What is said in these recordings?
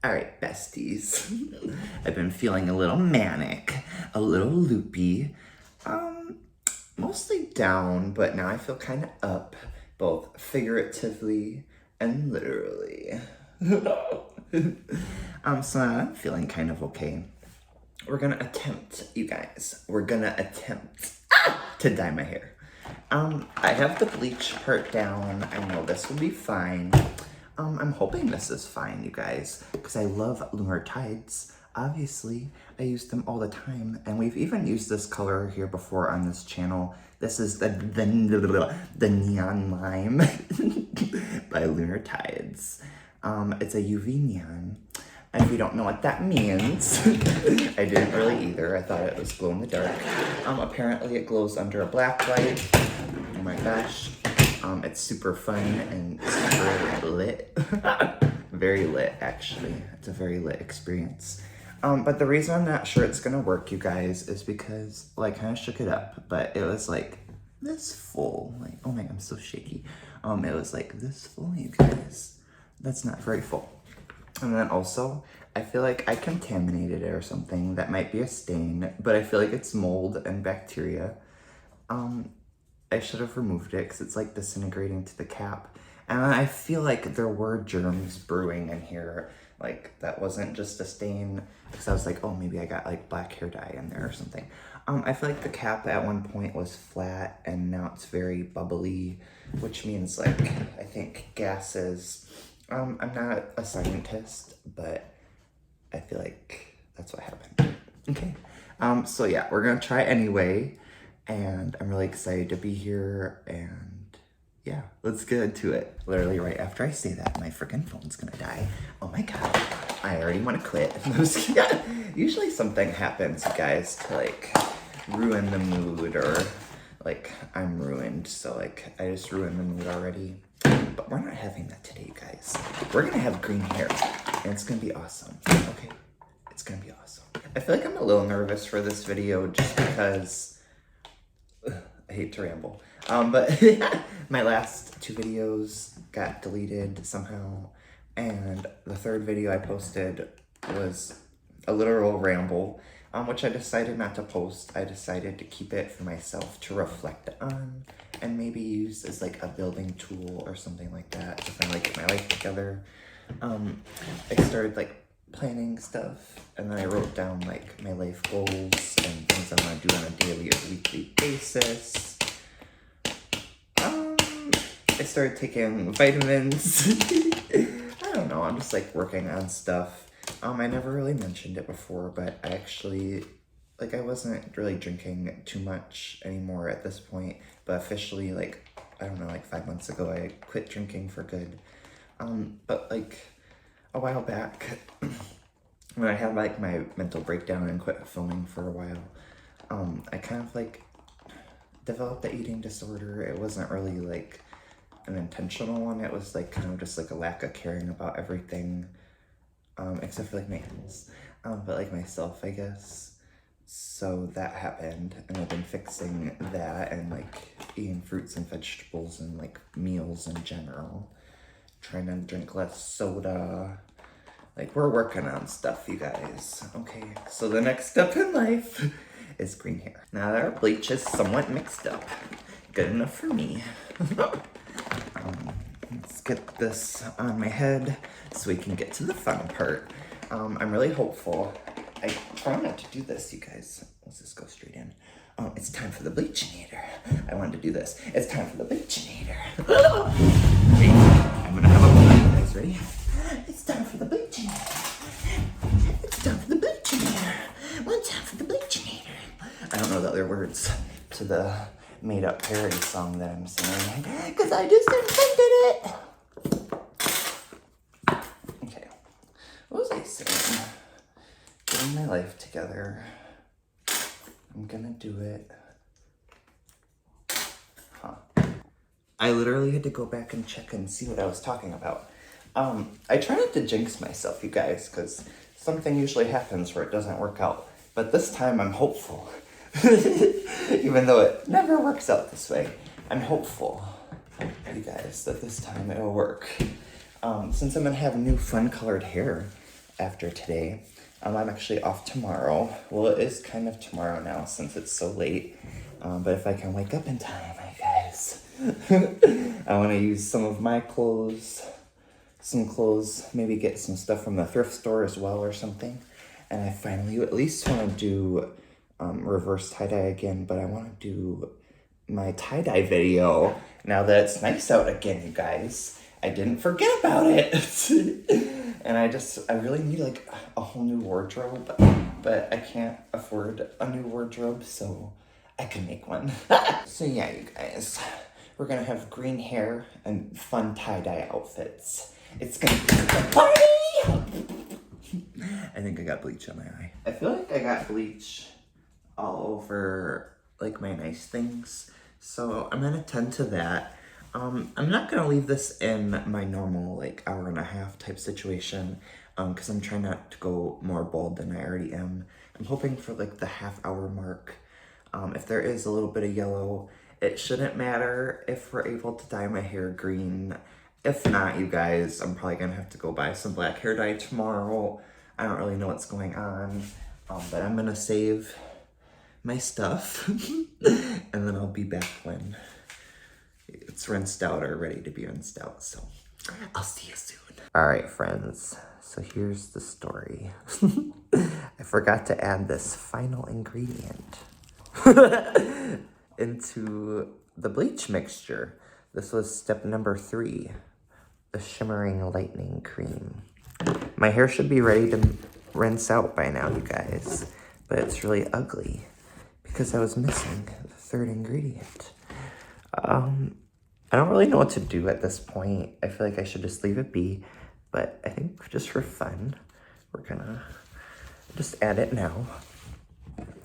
All right, besties. I've been feeling a little manic, a little loopy, mostly down, but now I feel kind of up, both figuratively and literally. So I'm feeling kind of okay. We're gonna attempt, you guys. We're gonna attempt to dye my hair. I have the bleach part down. I know this will be fine. I'm hoping this is fine, you guys, because I love Lunar Tides. Obviously, I use them all the time, and we've even used this color here before on this channel. This is the Neon Lime by Lunar Tides. It's a UV neon. And if you don't know what that means, I didn't really either. I thought it was glow in the dark. Apparently it glows under a black light. Oh my gosh. It's super fun and super lit. Very lit, actually. It's a very lit experience. But the reason I'm not sure it's gonna work, you guys, is because, well, I kind of shook it up, but it was like this full. Like, oh my God, I'm so shaky. It was like this full, you guys. That's not very full. And then also, I feel like I contaminated it or something. That might be a stain, but I feel like it's mold and bacteria. I should have removed it because it's like disintegrating to the cap. And I feel like there were germs brewing in here. Like that wasn't just a stain, because I was like, oh, maybe I got like black hair dye in there or something. I feel like the cap at one point was flat and now it's very bubbly, which means like, I think gases. I'm not a scientist, but I feel like that's what happened. Okay. So yeah, we're gonna try anyway. And I'm really excited to be here, and yeah, let's get into it. Literally right after I say that, my freaking phone's gonna die. Oh my God, I already wanna quit. Usually something happens, you guys, to like ruin the mood, or like I'm ruined, so like I just ruined the mood already. But we're not having that today, you guys. We're gonna have green hair, and it's gonna be awesome, okay? It's gonna be awesome. I feel like I'm a little nervous for this video just because I hate to ramble. But my last 2 videos got deleted somehow, and the 3rd video I posted was a literal ramble, which I decided not to post. I decided to keep it for myself to reflect on and maybe use as like a building tool or something like that to finally get my life together. I started like planning stuff, and then I wrote down like my life goals and things I want to do on a daily or weekly basis. I started taking vitamins. I don't know, I'm just like working on stuff. I never really mentioned it before, but I actually, like, I wasn't really drinking too much anymore at this point, but officially, like, I don't know, like 5 months ago, I quit drinking for good. But like a while back, when I had like my mental breakdown and quit filming for a while, I kind of like developed the eating disorder. It wasn't really like an intentional one. It was like kind of just like a lack of caring about everything, except for like my animals, but like myself, I guess. So that happened, and I've been fixing that and like eating fruits and vegetables and like meals in general, trying to drink less soda. Like, we're working on stuff, you guys. Okay, so the next step in life is green hair. Now that our bleach is somewhat mixed up, good enough for me. Let's get this on my head so we can get to the fun part. I'm really hopeful. I try not to do this, you guys. Let's just go straight in. It's time for the bleachinator. I wanted to do this. It's time for the bleachinator. Wait, I'm gonna have a moment, you guys. Ready? It's time for the bleachinator. It's time for the bleachinator. One time for the bleachinator. I don't know the other words to the made-up parody song that I'm singing, because I just invented it. Okay, what was I saying? Getting my life together. I'm gonna do it. I literally had to go back and check and see what I was talking about. I try not to jinx myself, you guys, because something usually happens where it doesn't work out. But this time I'm hopeful. Even though it never works out this way, I'm hopeful, you guys, that this time it'll work. Since I'm gonna have new fun colored hair, after today. I'm actually off tomorrow. Well, it is kind of tomorrow now since it's so late. But if I can wake up in time, I guess. I want to use some of my clothes, some clothes, maybe get some stuff from the thrift store as well or something. And I finally at least want to do reverse tie-dye again, but I want to do my tie-dye video now that it's nice out again, you guys. I didn't forget about it. And I really need like a whole new wardrobe, but I can't afford a new wardrobe, so I can make one. So yeah, you guys, we're gonna have green hair and fun tie-dye outfits. It's gonna be a party! I think I got bleach on my eye. I feel like I got bleach all over like my nice things, so I'm gonna tend to that. I'm not gonna leave this in my normal like hour and a half type situation, because I'm trying not to go more bold than I already am. I'm hoping for like the half-hour mark. If there is a little bit of yellow, it shouldn't matter if we're able to dye my hair green. If not, you guys, I'm probably gonna have to go buy some black hair dye tomorrow. I don't really know what's going on, but I'm gonna save my stuff and then I'll be back when it's rinsed out or ready to be rinsed out. So I'll see you soon. All right, friends. So here's the story. I forgot to add this final ingredient into the bleach mixture. This was step number 3, the shimmering lightning cream. My hair should be ready to rinse out by now, you guys, but it's really ugly because I was missing the 3rd ingredient. I don't really know what to do at this point. I feel like I should just leave it be, but I think just for fun, we're gonna just add it now.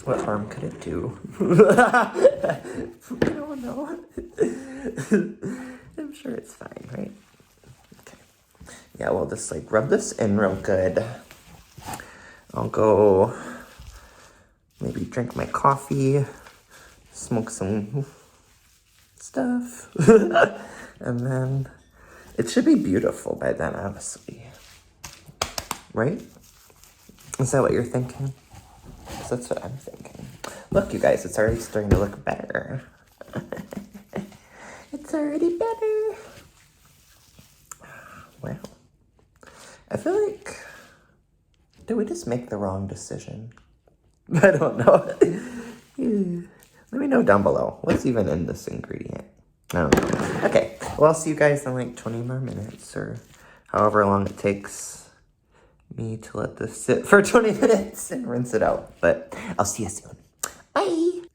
What harm could it do? I don't know. I'm sure it's fine, right? Okay. Yeah, we'll just like rub this in real good. I'll go maybe drink my coffee, smoke some stuff, and then it should be beautiful by then, honestly. Right? Is that what you're thinking? 'Cause that's what I'm thinking. Look, you guys, it's already starting to look better. It's already better. Wow. I feel like, did we just make the wrong decision? I don't know. Let me know down below. What's even in this ingredient? I don't know. Okay, well, I'll see you guys in like 20 more minutes or however long it takes me to let this sit for 20 minutes and rinse it out. But I'll see you soon. Bye.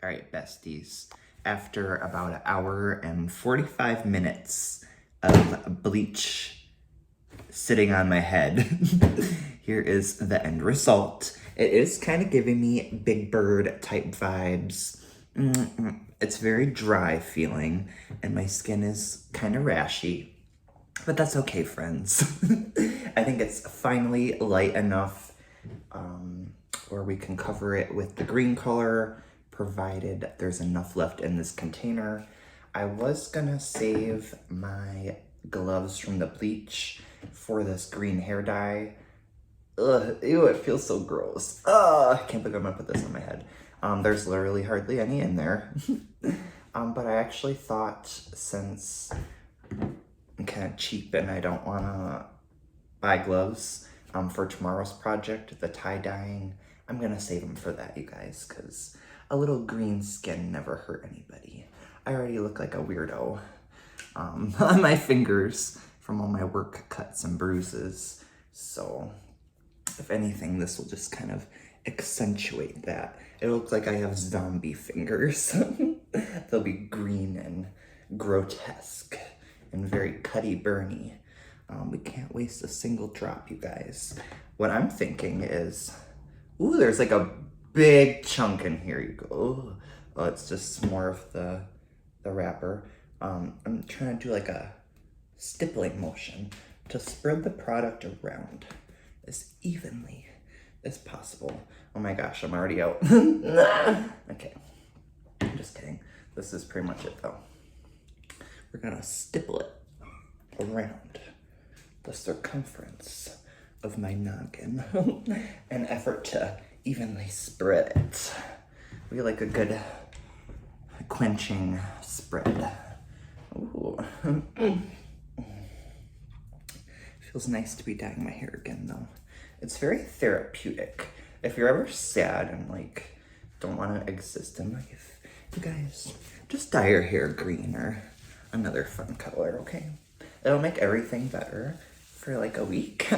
All right, besties. After about 1 hour and 45 minutes of bleach sitting on my head, here is the end result. It is kind of giving me Big Bird type vibes. It's very dry feeling, and my skin is kind of rashy, but that's okay, friends. I think it's finally light enough where we can cover it with the green color, provided there's enough left in this container. I was gonna save my gloves from the bleach for this green hair dye. Ugh, ew, it feels so gross. Ugh, I can't believe I'm gonna put this on my head. There's literally hardly any in there. But I actually thought, since I'm kind of cheap and I don't wanna buy gloves for tomorrow's project, the tie-dyeing, I'm gonna save them for that, you guys, because a little green skin never hurt anybody. I already look like a weirdo on my fingers from all my work cuts and bruises. So if anything, this will just kind of accentuate that. It looks like I have zombie fingers. They'll be green and grotesque and very cutty-burny. We can't waste a single drop, you guys. What I'm thinking is, ooh, there's like a big chunk in here. You go, oh, it's just more of the wrapper. I'm trying to do like a stippling motion to spread the product around as evenly as possible. Oh my gosh, I'm already out. Okay, I'm just kidding. This is pretty much it though. We're gonna stipple it around the circumference of my noggin. An effort to evenly spread it. We like a good quenching spread. Ooh. Feels nice to be dyeing my hair again though. It's very therapeutic. If you're ever sad and like don't want to exist in life, you guys just dye your hair green or another fun color, okay? It'll make everything better for like a week.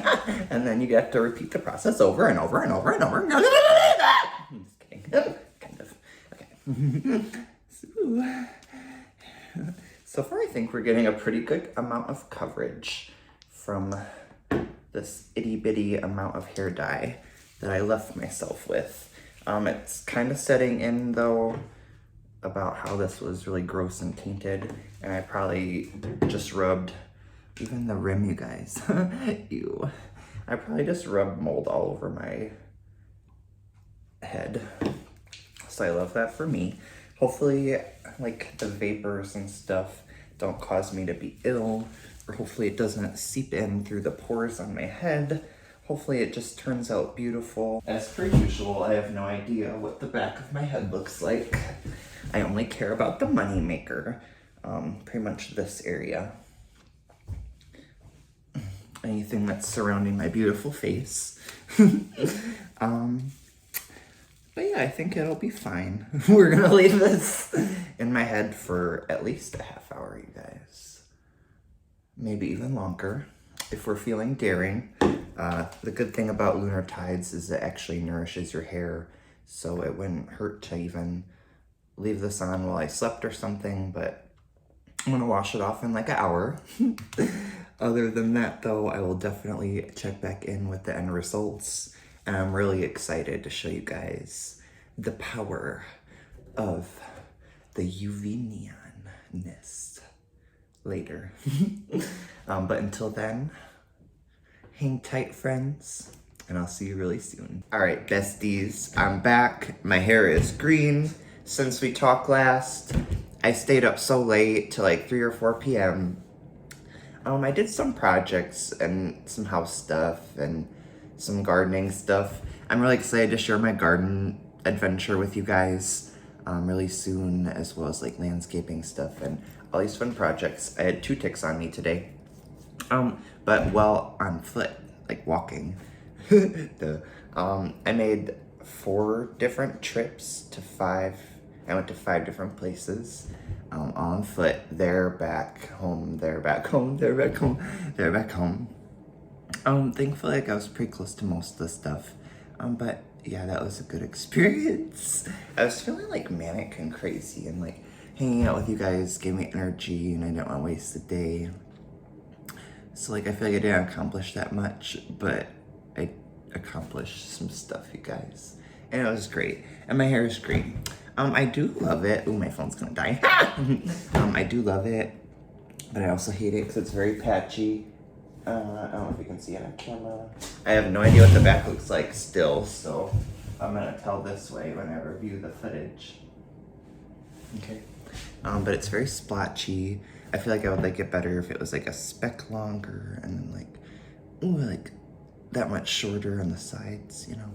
And then you get to repeat the process over and over and over and over. I'm just kidding. Kind of. Okay. So far I think we're getting a pretty good amount of coverage from this itty bitty amount of hair dye that I left myself with. It's kind of setting in though about how this was really gross and tainted, and I probably just rubbed even the rim, you guys. Ew. I probably just rubbed mold all over my head. So I love that for me. Hopefully like the vapors and stuff don't cause me to be ill, or hopefully it doesn't seep in through the pores on my head. Hopefully it just turns out beautiful. As per usual, I have no idea what the back of my head looks like. I only care about the money maker, pretty much this area. Anything that's surrounding my beautiful face. But yeah, I think it'll be fine. We're gonna leave this in my head for at least a half hour, you guys. Maybe even longer, if we're feeling daring. The good thing about Lunar Tides is it actually nourishes your hair, so it wouldn't hurt to even leave this on while I slept or something, but I'm gonna wash it off in like an hour. Other than that though, I will definitely check back in with the end results, and I'm really excited to show you guys the power of the UV neonness later. But until then, hang tight, friends, and I'll see you really soon. All right, besties, I'm back. My hair is green. Since we talked last, I stayed up so late till like 3 or 4 p.m. I did some projects and some house stuff and some gardening stuff. I'm really excited to share my garden adventure with you guys really soon, as well as like landscaping stuff and all these fun projects. I had 2 ticks on me today. But while on foot, like walking, I made 4 different trips to 5. I went to 5 different places, on foot, there, back, home, there, back, home, there, back, home, there, back, home. Thankfully, like, I was pretty close to most of the stuff, but yeah, that was a good experience. I was feeling like manic and crazy, and like hanging out with you guys gave me energy, and I didn't want to waste the day. So like, I feel like I didn't accomplish that much, but I accomplished some stuff, you guys, and it was great. And my hair is green. I do love it. Ooh, my phone's gonna die. I do love it, but I also hate it because it's very patchy. I don't know if you can see it on camera. I have no idea what the back looks like still, so I'm gonna tell this way when I review the footage. Okay. But it's very splotchy. I feel like I would like it better if it was like a speck longer and then like, ooh, like that much shorter on the sides, you know?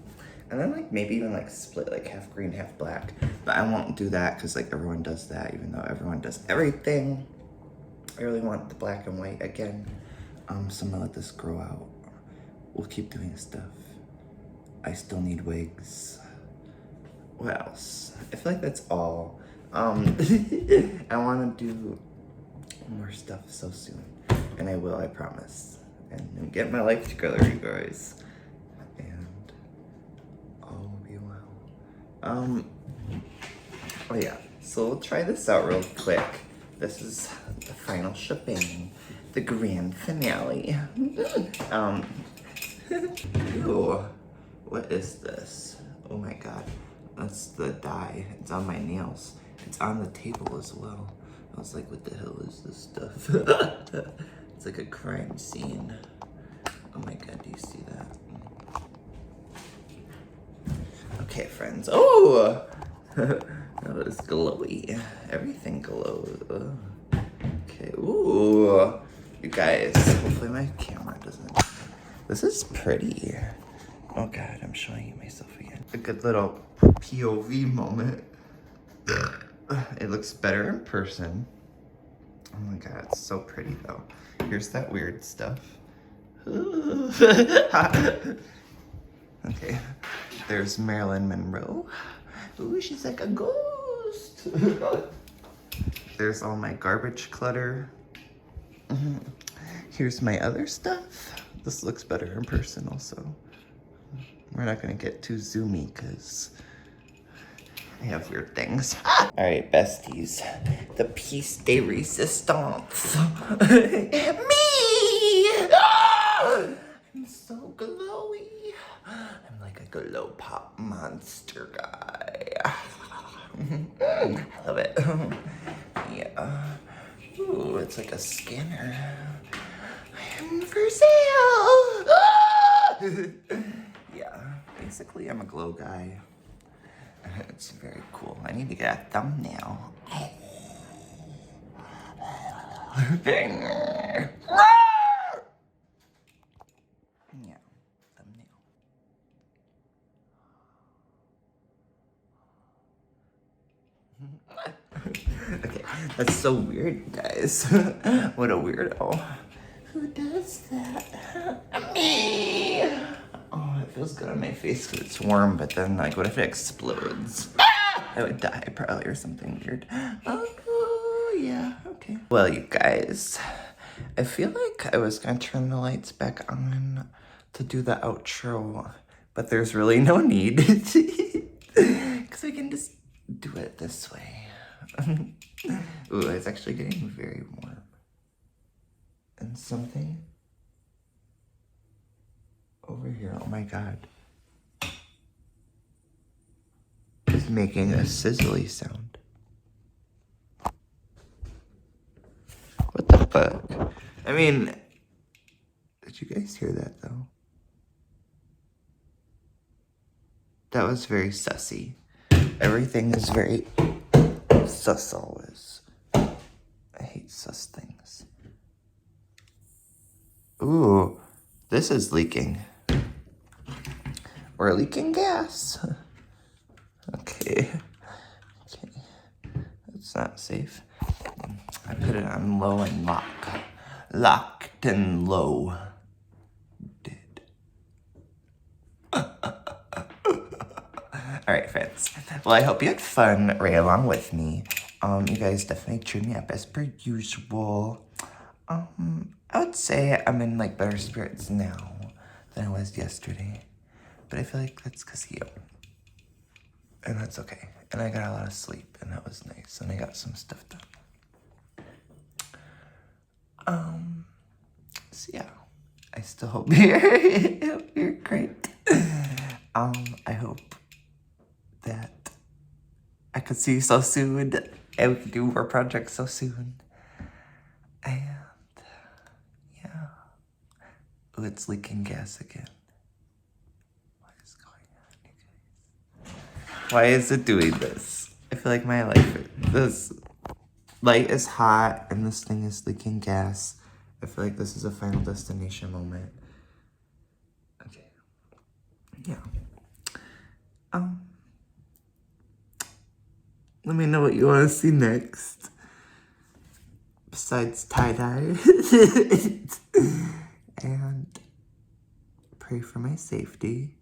And then like maybe even like split like half green, half black. But I won't do that because like everyone does that, even though everyone does everything. I really want the black and white again. So I'm gonna let this grow out. We'll keep doing stuff. I still need wigs. What else? I feel like that's all. I wanna do more stuff so soon. And I will, I promise. And get my life together, you guys. Oh yeah, so we'll try this out real quick. This is the final shebang, the grand finale. Ew, what is this? Oh my god, that's the dye. It's on my nails. It's on the table as well. I was like, what the hell is this stuff? It's like a crime scene. Oh my god, do you see that? Okay, friends. Oh! That was glowy. Everything glows. Okay, ooh. You guys, hopefully my camera doesn't This is pretty. Oh God, I'm showing you myself again. A good little POV moment. It looks better in person. Oh my God, it's so pretty though. Here's that weird stuff. Okay, there's Marilyn Monroe. Ooh, she's like a ghost. There's all my garbage clutter. Here's my other stuff. This looks better in person also. We're not gonna get too zoomy because I have weird things. All right, besties, the piece de resistance. Me! I'm so glowy. I'm like a glow pop monster guy. I love it. Yeah. Ooh, it's like a scanner. I'm for sale. Yeah, basically I'm a glow guy. It's very cool. I need to get a thumbnail. Yeah, thumbnail. Okay, that's so weird, guys. What a weirdo. Who does that? Me! Oh, it feels good on my face because it's warm, but then, like, what if it explodes? I would die probably or something weird. Oh, yeah, okay. Well, you guys, I feel like I was gonna turn the lights back on to do the outro, but there's really no need because we can just do it this way. Ooh, it's actually getting very warm. And something over here, oh my God, is making a sizzly sound. What the fuck? I mean, did you guys hear that though? That was very sussy. Everything is very sus always. I hate sus things. Ooh, this is leaking. We're leaking gas. Okay. Okay. That's not safe. I put it on low and lock. Locked and low. Dead. Alright, friends. Well, I hope you had fun right along with me. You guys definitely cheered me up as per usual. I would say I'm in like better spirits now than I was yesterday. But I feel like that's because of you. And that's okay. And I got a lot of sleep and that was nice. And I got some stuff done. So yeah. I still hope you're great. I hope that I could see you so soon and we can do more projects so soon. And yeah. Oh, it's leaking gas again. What is going on, you guys? Why is it doing this? I feel like my life, this light is hot and this thing is leaking gas. I feel like this is a Final Destination moment. Okay. Yeah. Let me know what you want to see next. Besides tie-dye. And pray for my safety.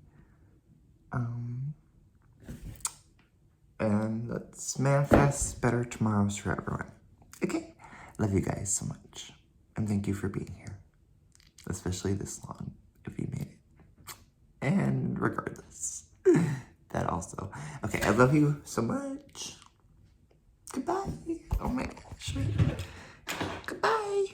And let's manifest better tomorrows for everyone. Okay? Love you guys so much. And thank you for being here. Especially this long, if you made it. And regardless. That also. Okay, I love you so much. Goodbye. Oh my gosh. Goodbye.